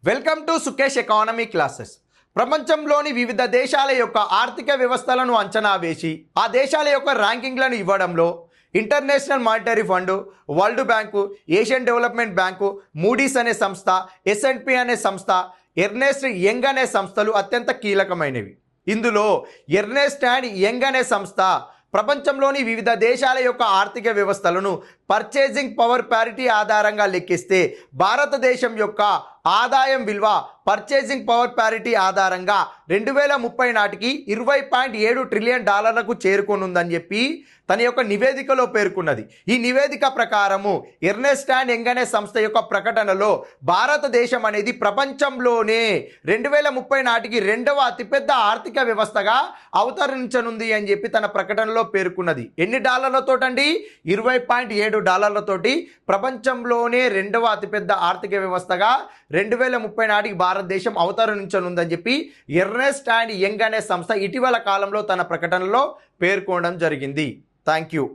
Welcome to Sukesh economy classes. ప్రపంచంలోని వివిధ దేశాల యొక్క ఆర్థిక వ్యవస్థలను అంచనా వేసి ఆ దేశాల యొక్క ర్యాంకింగ్లను ఇవ్వడంలో international monetary fund, world bank, Asian development bank, Moody's అనే సంస్థ, S&P అనే సంస్థ, ఎర్నెస్ట్ యంగ్ అనే సంస్థలు అత్యంత కీలకమైనవి. ఇందులో ఎర్నెస్ట్ అండ్ యంగ్ అనే సంస్థ ప్రపంచంలోని వివిధ దేశాల యొక్క ఆర్థిక వ్యవస్థలను పర్చేసింగ్ పవర్ ప్యారిటీ ఆధారంగా లెక్కిస్తే భారతదేశం యొక్క ఆదాయం విలువ పర్చేసింగ్ పవర్ ప్యారిటీ ఆధారంగా 2030 నాటికి $20.7 ట్రిలియన్ చేరుకోనుందని చెప్పి తన యొక్క నివేదికలో పేర్కొన్నది. ఈ నివేదిక ప్రకారము ఎర్నెస్ట్ అండ్ యంగ్ అనే సంస్థ యొక్క ప్రకటనలో భారతదేశం అనేది ప్రపంచంలోనే 2030 నాటికి రెండవ అతిపెద్ద ఆర్థిక వ్యవస్థగా అవతరించనుంది అని చెప్పి తన ప్రకటనలో పేర్కొన్నది. ఎన్ని డాలర్లతోటండి? $20.7 ప్రపంచంలోనే రెండవ అతిపెద్ద ఆర్థిక వ్యవస్థగా 2030 నాటికి భారతదేశం అవతరించనుందని చెప్పి ఎర్నెస్ట్ అండ్ యంగ్ అనే సంస్థ ఇటీవల కాలంలో తన ప్రకటనలో పేర్కొనడం జరిగింది. Thank you.